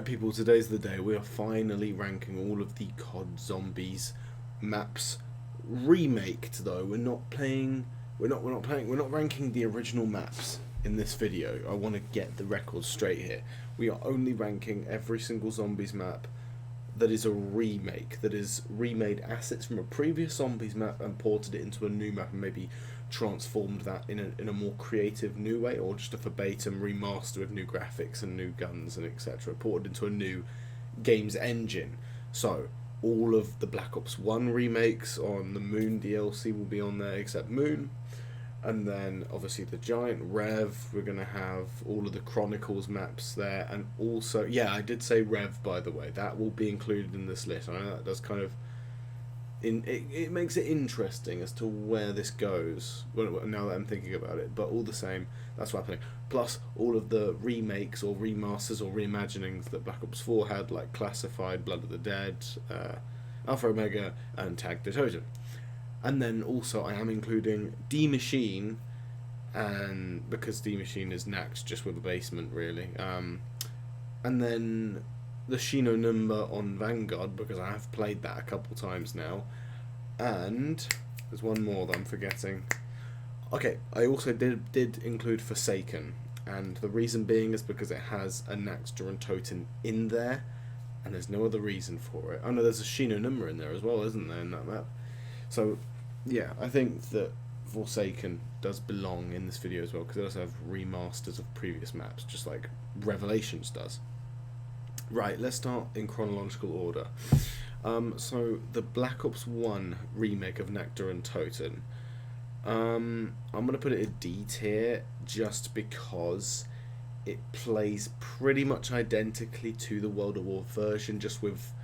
Alright people, today's the day. We are finally ranking all of the COD Zombies maps. Remaked though. We're not ranking the original maps in this video. I want to get the record straight here. We are only ranking every single Zombies map that is a remake, that is remade assets from a previous Zombies map and ported it into a new map and maybe transformed that in a more creative new way, or just a verbatim remaster with new graphics and new guns and etc. ported into a new game's engine. So all of the Black Ops 1 remakes on the Moon DLC will be on there except Moon. And then obviously the Giant Rev, we're going to have all of the Chronicles maps there, and also, yeah, I did say Rev by the way, that will be included in this list. I know that does kind of, it makes it interesting as to where this goes, now that I'm thinking about it, but all the same, that's what's happening. Plus all of the remakes or remasters or reimaginings that Black Ops 4 had, like Classified, Blood of the Dead, Alpha Omega, and Tag the Totem. And then also I am including D Machine, and because D Machine is Nax just with a basement really, and then the Shino number on Vanguard because I have played that a couple times now, and there's one more that I'm forgetting. Okay, I also did include Forsaken, and the reason being is because it has a Naxter and Toten in there, and there's no other reason for it. Oh no, there's a Shino number in there as well, isn't there, in that map? So yeah, I think that Forsaken does belong in this video as well, because it does have remasters of previous maps, just like Revelations does. Right, let's start in chronological order. So the Black Ops 1 remake of Nectar and Toten. I'm going to put it in D tier just because it plays pretty much identically to the World at War version, just with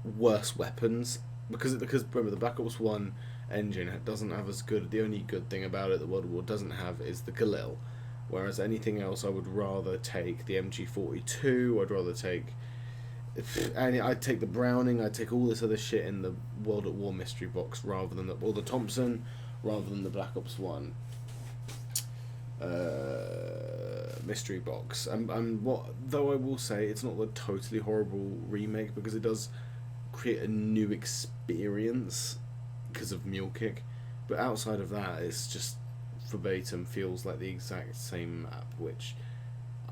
worse weapons. Because remember, the Black Ops 1 engine doesn't have as good, the only good thing about it that World at War doesn't have is the Galil. Whereas anything else, I would rather take the MG42, I'd rather take, I'd take the Browning, I'd take all this other shit in the World at War mystery box rather than the Thompson, rather than the Black Ops 1 mystery box. And what, though I will say, it's not a totally horrible remake because it does create a new experience because of Mule Kick, but outside of that, it's just verbatim feels like the exact same map, which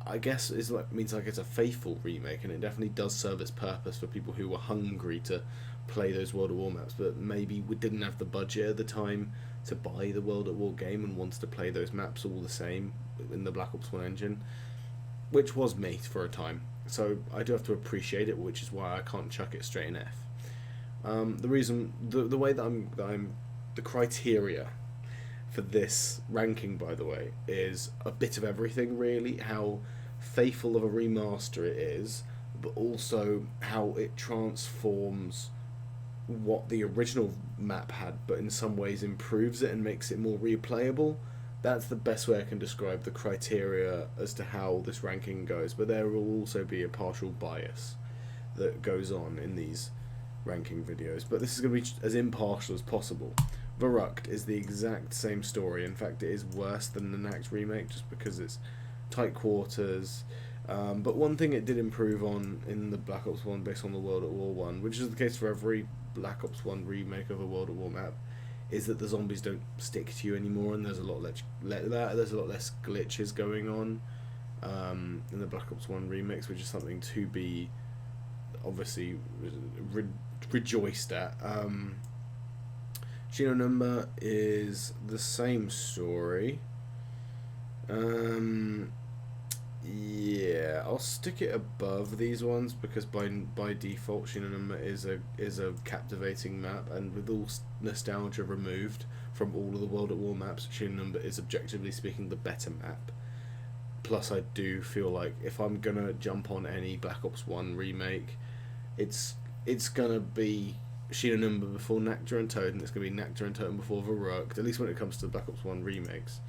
I guess means like it's a faithful remake, and it definitely does serve its purpose for people who were hungry to play those World at War maps, but maybe we didn't have the budget at the time to buy the World at War game and wanted to play those maps all the same in the Black Ops 1 engine, which was me for a time. So I do have to appreciate it, which is why I can't chuck it straight in F. The reason, the way that I'm the criteria for this ranking, by the way, is a bit of everything really. How faithful of a remaster it is, but also how it transforms what the original map had, but in some ways improves it and makes it more replayable. That's the best way I can describe the criteria as to how this ranking goes, but there will also be a partial bias that goes on in these ranking videos, but this is going to be as impartial as possible. Verruckt is the exact same story. In fact, it is worse than the Nax remake just because it's tight quarters, but one thing it did improve on in the Black Ops 1 based on the World at War 1, which is the case for every Black Ops 1 remake of a World at War map, is that the zombies don't stick to you anymore, and there's a lot less glitches going on in the Black Ops 1 remakes, which is something to be obviously rejoiced at. Shino number is the same story. Yeah, I'll stick it above these ones because by default Shino number is a captivating map, and with all nostalgia removed from all of the World at War maps, Shino number is objectively speaking the better map. Plus, I do feel like if I'm gonna jump on any Black Ops 1 remake, it's gonna be Shino number before Nectar and Toten. It's gonna be Nectar and Toten before Verruckt, at least when it comes to the Black Ops 1 remakes.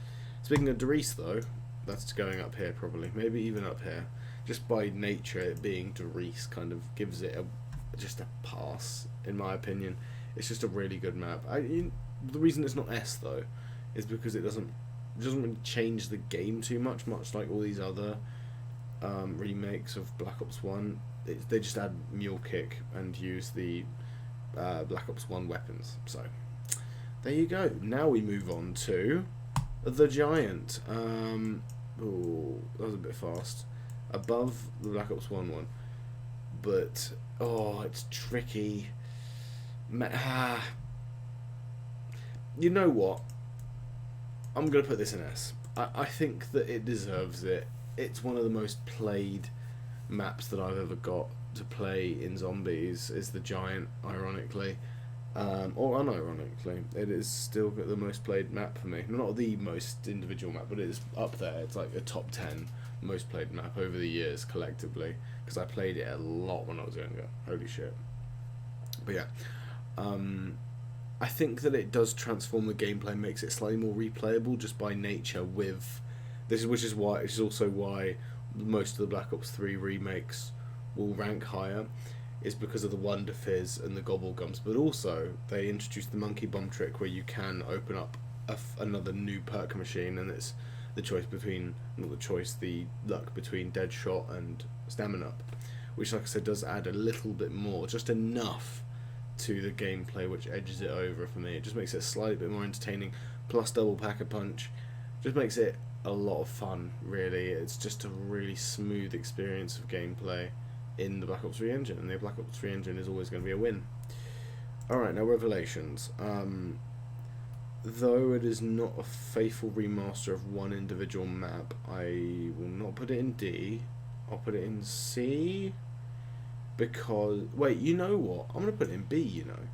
Speaking of Derice though, that's going up here probably, maybe even up here. Just by nature, it being Derice kind of gives it just a pass, in my opinion. It's just a really good map. The reason it's not S though is because it doesn't really change the game too much like all these other remakes of Black Ops 1, they just add Mule Kick and use the Black Ops 1 weapons. So, there you go. Now we move on to the Giant. Oh, that was a bit fast. Above the Black Ops 1 one. But, oh, it's tricky. You know what? I'm going to put this in S. I think that it deserves it. It's one of the most played maps that I've ever got to play in Zombies, is the Giant, ironically. Or unironically. It is still the most played map for me. Not the most individual map, but it is up there. It's like a top 10 most played map over the years, collectively. Because I played it a lot when I was younger. Holy shit. But yeah. I think that it does transform the gameplay, makes it slightly more replayable just by nature with this, which is also why most of the Black Ops 3 remakes will rank higher, is because of the Wonder Fizz and the Gobble Gums, but also they introduced the Monkey Bomb trick where you can open up another new perk machine, and it's the choice between, the luck between Deadshot and Stamina Up, which, like I said, does add a little bit more, just enough to the gameplay, which edges it over for me. It just makes it a slightly bit more entertaining, plus double Pack-a-Punch. Just makes it a lot of fun, really. It's just a really smooth experience of gameplay in the Black Ops 3 engine, and the Black Ops 3 engine is always going to be a win. Alright, now Revelations. Though it is not a faithful remaster of one individual map, I will not put it in D. I'll put it in C. Because, wait, you know what? I'm going to put it in B, you know.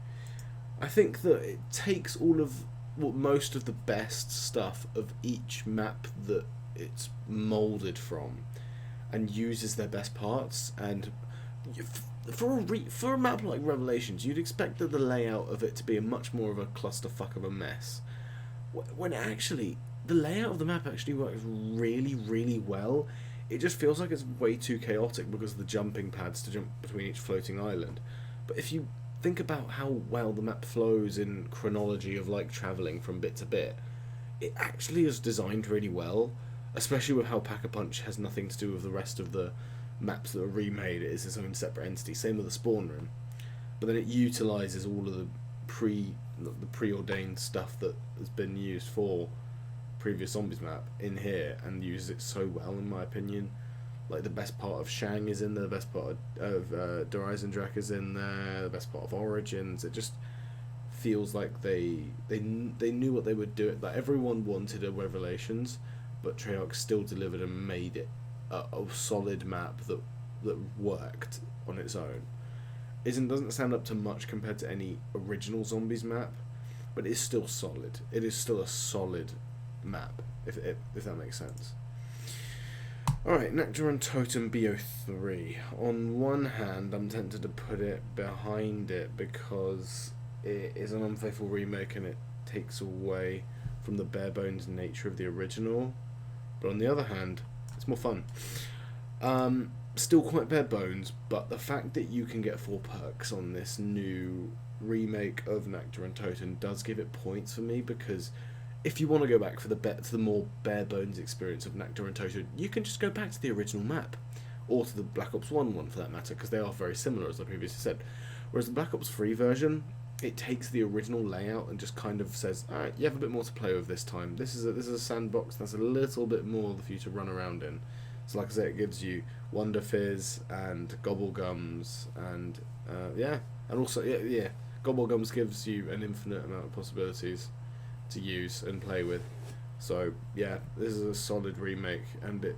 I think that it takes most of the best stuff of each map that it's moulded from and uses their best parts. And for a map like Revelations, you'd expect that the layout of it to be much more of a clusterfuck of a mess. When actually, the layout of the map actually works really, really well. It just feels like it's way too chaotic because of the jumping pads to jump between each floating island. But if you think about how well the map flows in chronology of like travelling from bit to bit, it actually is designed really well, especially with how Pack-a-Punch has nothing to do with the rest of the maps that are remade. It is its own separate entity, same with the spawn room. But then it utilises all of the preordained stuff that has been used for previous Zombies map in here and uses it so well, in my opinion. Like, the best part of Shang is in there, the best part of Drak is in there, the best part of Origins. It just feels like they knew what they would do. Like, everyone wanted a Revelations, but Treyarch still delivered and made it a solid map that worked on its own. Doesn't stand up to much compared to any original Zombies map, but it's still solid. It is still a solid map, if that makes sense. Alright, Nectar and Totem BO3. On one hand, I'm tempted to put it behind it because it is an unfaithful remake and it takes away from the bare bones nature of the original. But on the other hand, it's more fun. Still quite bare bones, but the fact that you can get 4 perks on this new remake of Nectar and Totem does give it points for me, because if you want to go back for the more bare bones experience of Nectar and Totem, you can just go back to the original map, or to the Black Ops 1 one for that matter, because they are very similar, as I previously said. Whereas the Black Ops 3 version, it takes the original layout and just kind of says, alright, you have a bit more to play with this time. This is a sandbox that's a little bit more for you to run around in. So like I say, it gives you Wonder Fizz and Gobble Gums and and also Gobble Gums gives you an infinite amount of possibilities to use and play with. So yeah, this is a solid remake, and it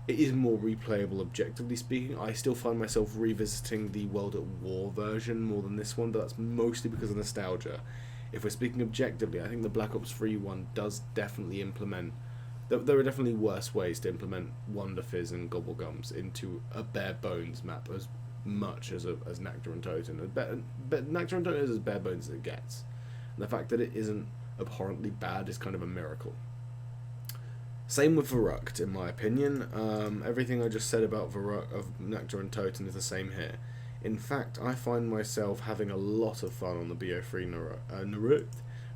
is more replayable objectively speaking. I still find myself revisiting the World at War version more than this one, but that's mostly because of nostalgia. If we're speaking objectively, I think the Black Ops 3 one does definitely implement. There are definitely worse ways to implement Wonder Fizz and Gobble Gums into a bare bones map as much as Nectar and Totem. But Nectar and Totem is as bare bones as it gets. And the fact that it isn't abhorrently bad is kind of a miracle. Same with Verruckt, in my opinion. Everything I just said about Nectar and Totem is the same here. In fact, I find myself having a lot of fun on the BO3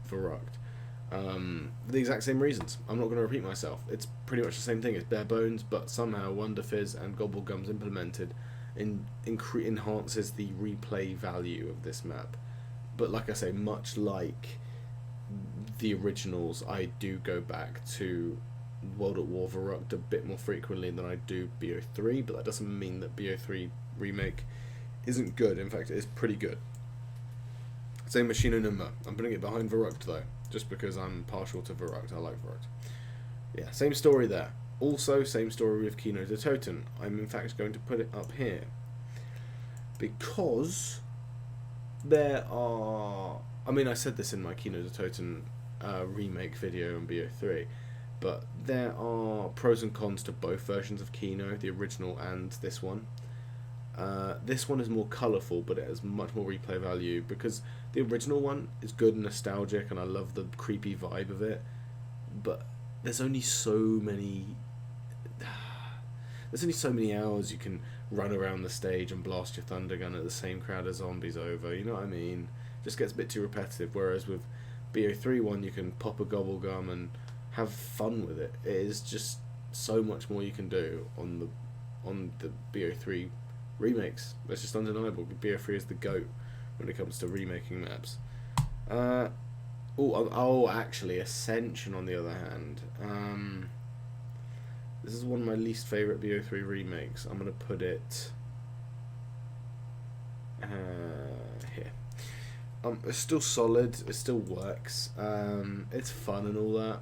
Verruckt. For the exact same reasons. I'm not going to repeat myself. It's pretty much the same thing. It's bare bones, but somehow Wonder Fizz and Gobblegums implemented enhances the replay value of this map. But like I say, much like the originals, I do go back to World at War Verrucht a bit more frequently than I do BO3, but that doesn't mean that BO3 Remake isn't good. In fact, it is pretty good. Same with Shino Number. I'm putting it behind Verrucht though, just because I'm partial to Verrucht. I like Verrucht. Yeah, same story there. Also, same story with Kino de Toten. I'm in fact going to put it up here because there are... I mean, I said this in my Kino de Toten remake video on BO3, but there are pros and cons to both versions of Kino, the original and this one. This one is more colourful, but it has much more replay value because the original one is good and nostalgic, and I love the creepy vibe of it. But there's only so many hours you can run around the stage and blast your thunder gun at the same crowd of zombies over. You know what I mean? Just gets a bit too repetitive. Whereas with BO3 one, you can pop a gobble gum and have fun with it. It is just so much more you can do on the BO3 remakes. That's just undeniable. BO3 is the GOAT when it comes to remaking maps. Actually, Ascension on the other hand. This is one of my least favourite BO3 remakes. I'm going to put it here. It's still solid. It still works. It's fun and all that.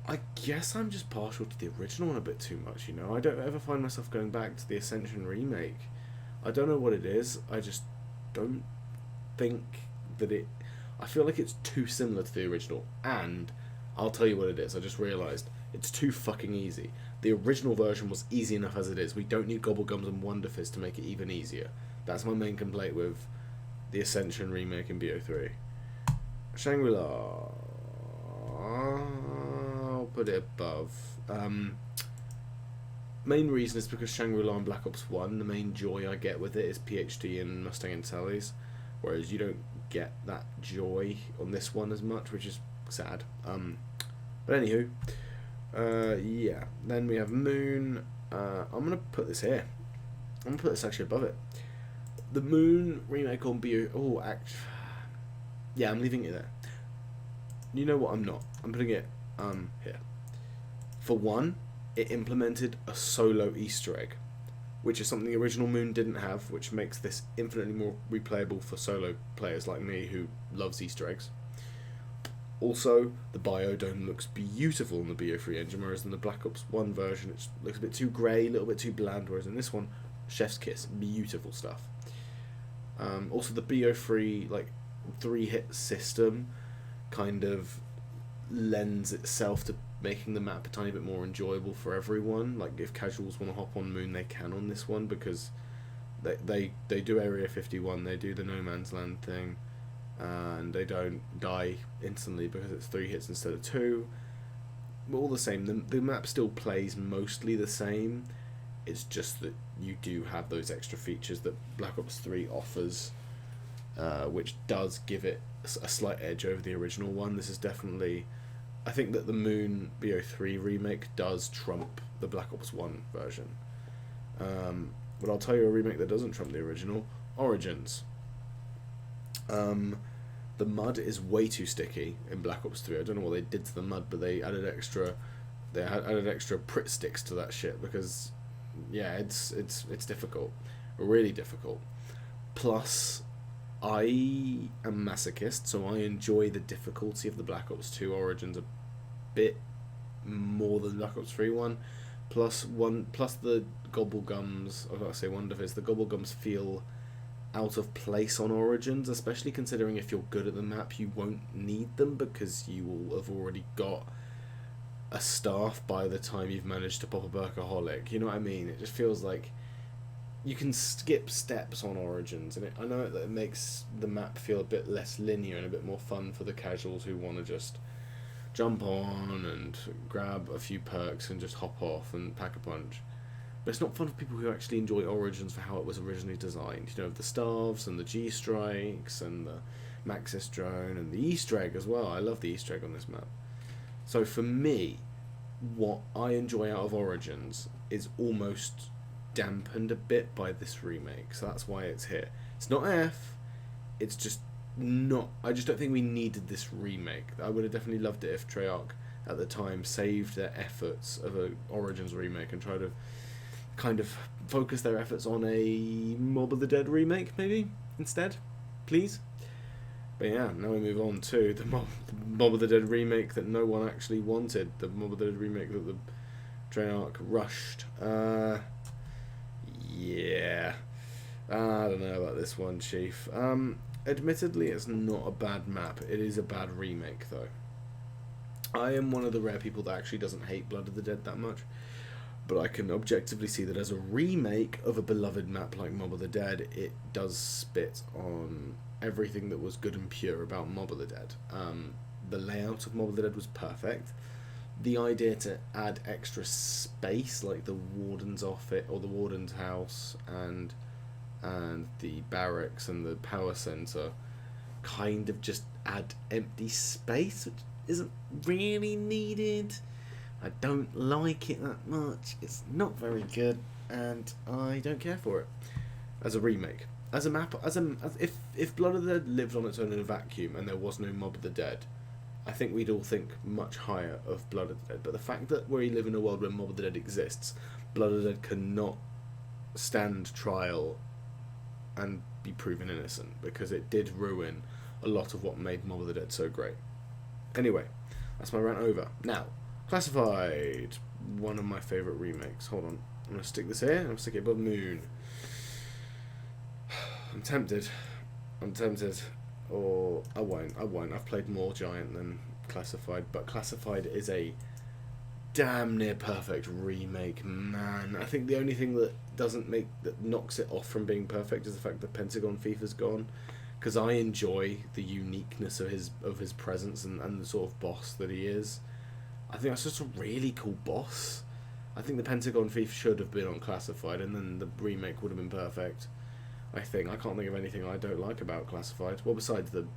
I guess I'm just partial to the original one a bit too much, you know. I don't ever find myself going back to the Ascension remake. I don't know what it is. I just don't think that it... I feel like it's too similar to the original. And I'll tell you what it is. I just realised. It's too fucking easy. The original version was easy enough as it is. We don't need Gobblegums and Wonder Fizz to make it even easier. That's my main complaint with the Ascension remake in BO3. Shangri-La... I'll put it above. Main reason is because Shangri-La and Black Ops 1, the main joy I get with it is PhD and Mustang and Sally's, whereas you don't get that joy on this one as much, which is sad. But anywho, yeah. Then we have Moon. I'm gonna put this here. I'm gonna put this actually above it. The Moon remake on BO. Yeah, I'm leaving it there. You know what? I'm not. I'm putting it here. For one, it implemented a solo Easter egg, which is something the original Moon didn't have, which makes this infinitely more replayable for solo players like me who loves Easter eggs. Also, the biodome looks beautiful in the BO3 engine, whereas in the Black Ops 1 version it looks a bit too grey, a little bit too bland, whereas in this one, chef's kiss, beautiful stuff. Also, the BO3 like 3-hit system kind of lends itself to making the map a tiny bit more enjoyable for everyone. Like if casuals want to hop on Moon, they can on this one because they do Area 51, they do the No Man's Land thing, and they don't die instantly because it's 3 hits instead of 2. But all the same, the map still plays mostly the same. It's just that you do have those extra features that Black Ops 3 offers, which does give it a slight edge over the original one. This is definitely... I think that the Moon BO3 remake does trump the Black Ops 1 version. But I'll tell you a remake that doesn't trump the original, Origins. The mud is way too sticky in Black Ops 3. I don't know what they did to the mud, but they added extra Pritt sticks to that shit because yeah, it's difficult, really difficult. Plus, I am masochist, so I enjoy the difficulty of the Black Ops 2 Origins a bit more than the Black Ops 3 one. Plus the Gobblegums, I've got to say Wonder Fizz, the Gobblegums feel out of place on Origins, especially considering if you're good at the map, you won't need them because you will have already got a staff by the time you've managed to pop a Burkaholic. You know what I mean? It just feels like you can skip steps on Origins, and I know that it makes the map feel a bit less linear and a bit more fun for the casuals who want to just jump on and grab a few perks and just hop off and pack a punch. But it's not fun for people who actually enjoy Origins for how it was originally designed. You know, the Starves and the G-Strikes and the Maxis drone, and the Easter egg as well. I love the Easter egg on this map. So for me, what I enjoy out of Origins is almost dampened a bit by this remake. So that's why it's here. It's not F. It's just not. I just don't think we needed this remake. I would have definitely loved it if Treyarch at the time saved their efforts of a Origins remake and tried to kind of focus their efforts on a Mob of the Dead remake, maybe, instead. Please. But yeah, now we move on to the Mob of the Dead remake that no one actually wanted. The Mob of the Dead remake that the Treyarch rushed. Yeah. I don't know about this one, Chief. Admittedly, it's not a bad map. It is a bad remake, though. I am one of the rare people that actually doesn't hate Blood of the Dead that much. But I can objectively see that as a remake of a beloved map like Mob of the Dead, it does spit on everything that was good and pure about Mob of the Dead. The layout of Mob of the Dead was perfect. The idea to add extra space, like the warden's office or the warden's house, and the barracks and the power center, kind of just add empty space, which isn't really needed. I don't like it that much. It's not very good, and I don't care for it as a remake. As a map, if Blood of the Dead lived on its own in a vacuum and there was no Mob of the Dead, I think we'd all think much higher of Blood of the Dead. But the fact that we live in a world where Mob of the Dead exists, Blood of the Dead cannot stand trial and be proven innocent, because it did ruin a lot of what made Mob of the Dead so great. Anyway, that's my rant over. Now, Classified, one of my favourite remakes. Hold on, I'm going to stick this here, I'm going to stick it above Moon. I'm tempted, or I won't. I've played more Giant than Classified, but Classified is a damn near perfect remake, man. I think the only thing that knocks it off from being perfect is the fact that Pentagon Thief is gone, because I enjoy the uniqueness of his presence and the sort of boss that he is. I think that's just a really cool boss. I think the Pentagon Thief should have been on Classified, and then the remake would have been perfect. I can't think of anything I don't like about Classified. Well, besides the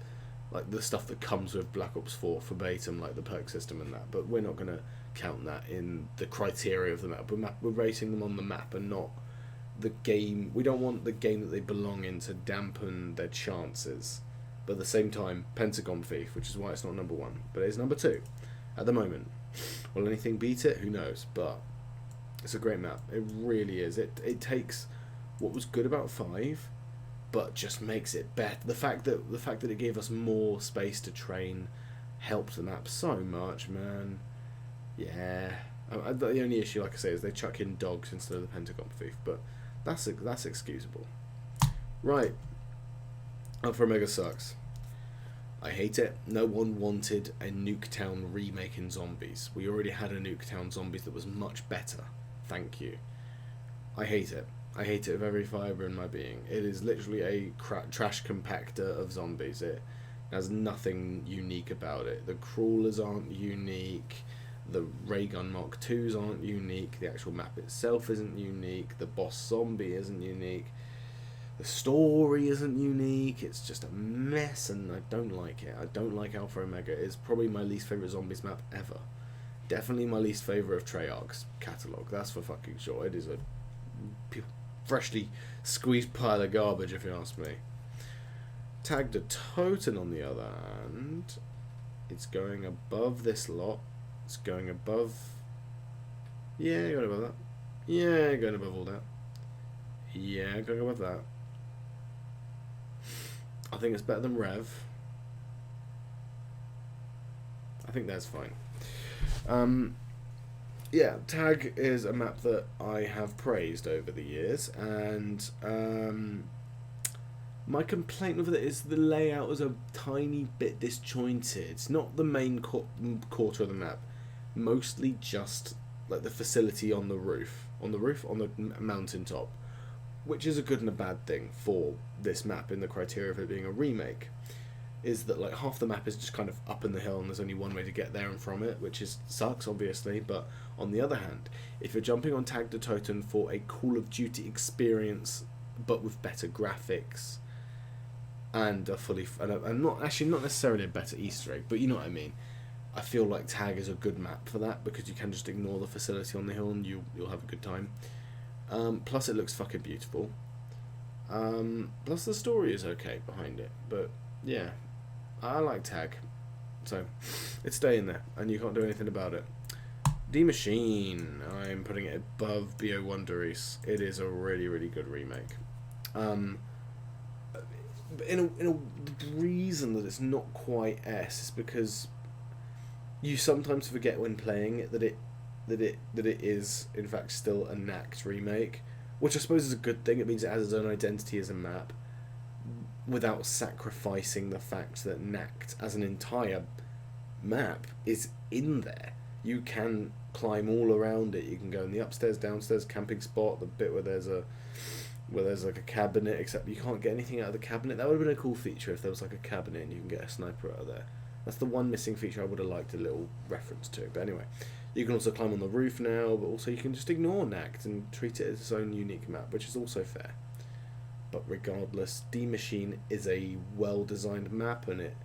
stuff that comes with Black Ops 4 verbatim, like the perk system and that. But we're not gonna count that in the criteria of the map. We're rating them on the map and not the game. We don't want the game that they belong in to dampen their chances. But at the same time, Pentagon Thief, which is why it's not number 1, but it is number 2 at the moment. Will anything beat it? Who knows? But it's a great map. It really is. It takes what was good about 5, but just makes it better. The fact that it gave us more space to train helped the map so much, man. Yeah. The only issue, like I say, is they chuck in dogs instead of the Pentagon Thief, but that's excusable. Right. Up for Omega sucks. I hate it. No one wanted a Nuketown remake in Zombies. We already had a Nuketown Zombies that was much better. Thank you. I hate it. I hate it with every fibre in my being. It is literally a trash compactor of Zombies. It has nothing unique about it. The crawlers aren't unique. The Ray Gun Mark IIs aren't unique. The actual map itself isn't unique. The boss zombie isn't unique. The story isn't unique. It's just a mess, and I don't like it. I don't like Alpha Omega. It's probably my least favourite Zombies map ever. Definitely my least favourite of Treyarch's catalogue. That's for fucking sure. It is a freshly squeezed pile of garbage, if you ask me. Tag the Totem, on the other hand, it's going above this lot. It's going above. Yeah, going above that. Yeah, going above all that. Yeah, going above that. I think it's better than Rev. I think that's fine. Yeah, Tag is a map that I have praised over the years, and my complaint with it is the layout is a tiny bit disjointed. It's not the main quarter of the map, mostly just like the facility on the roof, on the mountaintop, which is a good and a bad thing for this map in the criteria of it being a remake. Is that like half the map is just kind of up in the hill and there's only one way to get there and from it, which sucks obviously, but on the other hand, if you're jumping on Tag the Totem for a Call of Duty experience but with better graphics, and I'm not necessarily a better Easter egg, but you know what I mean. I feel like Tag is a good map for that because you can just ignore the facility on the hill and you'll have a good time. Plus it looks fucking beautiful. Plus the story is okay behind it, but yeah, I like Tag, so it's staying there and you can't do anything about it. D Machine, I'm putting it above BO Wonderies. It is a really, really good remake. In a reason that it's not quite S is because you sometimes forget when playing it that it is in fact still a Knacked remake, which I suppose is a good thing. It means it has its own identity as a map without sacrificing the fact that Knacked as an entire map is in there. You can climb all around it. You can go in the upstairs, downstairs camping spot, the bit where there's like a cabinet, except you can't get anything out of the cabinet. That would have been a cool feature if there was like a cabinet and you can get a sniper out of there. That's the one missing feature I would have liked a little reference to. But anyway, you can also climb on the roof now, but also you can just ignore Knacked and treat it as its own unique map, which is also fair. But regardless, D Machine is a well-designed map, and it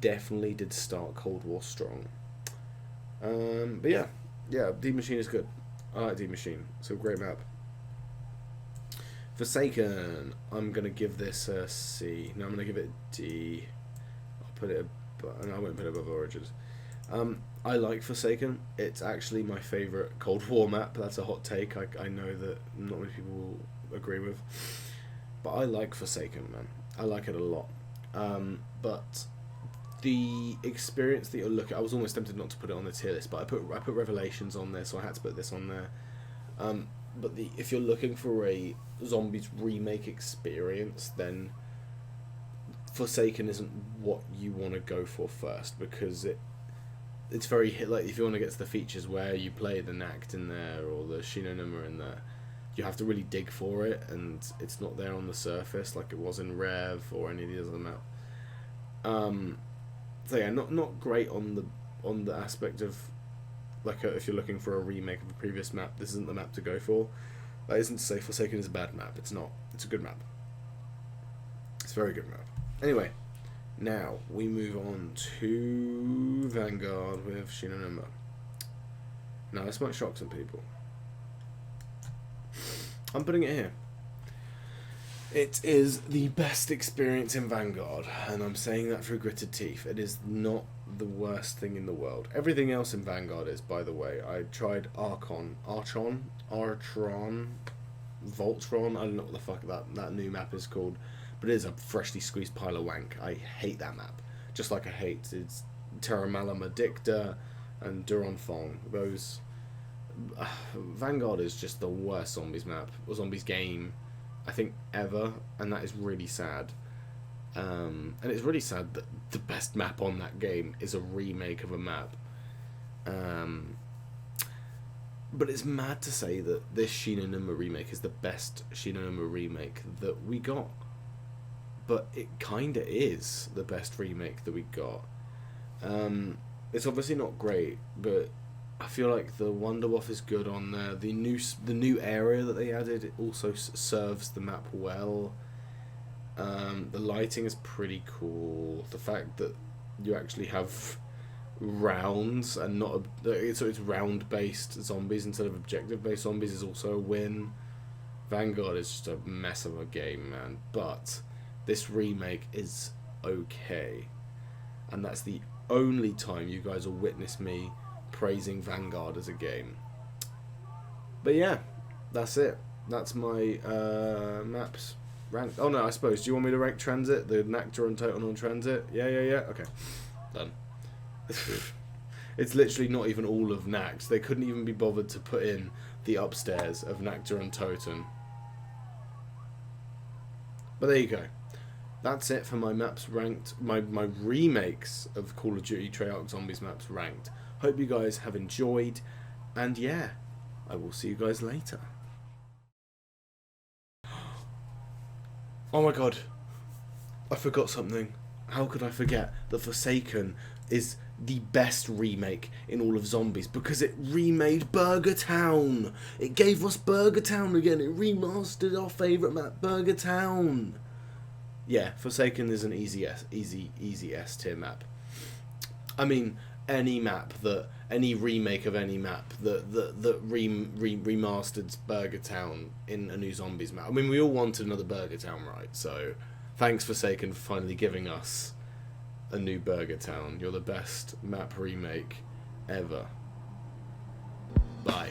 definitely did start Cold War strong. But yeah, D Machine is good. I like D Machine. It's a great map. Forsaken, I'm gonna give this a C. No, I'm gonna give it a D. I'll put it. I won't put it above Origins. I like Forsaken. It's actually my favourite Cold War map. That's a hot take. I know that not many people will agree with, but I like Forsaken, man. I like it a lot. But the experience that you're looking at, I was almost tempted not to put it on the tier list, but I put Revelations on there, so I had to put this on there. But if you're looking for a Zombies remake experience, then Forsaken isn't what you want to go for first, because it's very like, if you want to get to the features where you play the Knacked in there or the Shinonuma in there, you have to really dig for it, and it's not there on the surface like it was in Rev or any of the other map. So yeah, not great on the aspect of like if you're looking for a remake of a previous map, this isn't the map to go for. That isn't to say Forsaken is a bad map. It's not. It's a good map. It's a very good map. Anyway, now we move on to Vanguard with Shinonuma. Now this might shock some people. I'm putting it here. It is the best experience in Vanguard, and I'm saying that through gritted teeth. It is not the worst thing in the world. Everything else in Vanguard is, by the way. I tried Archon, Voltron, I don't know what the fuck that new map is called, but it is a freshly squeezed pile of wank. I hate that map, just like I hate it's Terra Malum Addicta and Duron Fong. Those Vanguard is just the worst Zombies map, or Zombies game, I think, ever, and that is really sad. And it's really sad that the best map on that game is a remake of a map. But it's mad to say that this Shinonuma remake is the best Shinonuma remake that we got. But it kinda is the best remake that we got. It's obviously not great, but I feel like the Wonderwaff is good on there. The new area that they added, it also serves the map well. The lighting is pretty cool. The fact that you actually have rounds and not it's round based zombies instead of objective based zombies is also a win. Vanguard is just a mess of a game, man, but this remake is okay, and that's the only time you guys will witness me praising Vanguard as a game. But yeah, that's it. That's my maps ranked. Oh no, I suppose, do you want me to rank Transit? The Nectar and Total on Transit? Yeah. Okay. Done. It's literally not even all of Nact. They couldn't even be bothered to put in the upstairs of Nectar and Totem. But there you go. That's it for my maps ranked, my remakes of Call of Duty Treyarch Zombies maps ranked. Hope you guys have enjoyed, and yeah, I will see you guys later. Oh my god, I forgot something. How could I forget that Forsaken is the best remake in all of Zombies, because it remade Burger Town. It gave us Burger Town again. It remastered our favourite map, Burger Town. Yeah, Forsaken is an easy S tier map. I mean, any remake of any map that remastered Burger Town in a new Zombies map. I mean, we all wanted another Burger Town, right? So, thanks Forsaken for finally giving us a new Burger Town. You're the best map remake ever. Bye.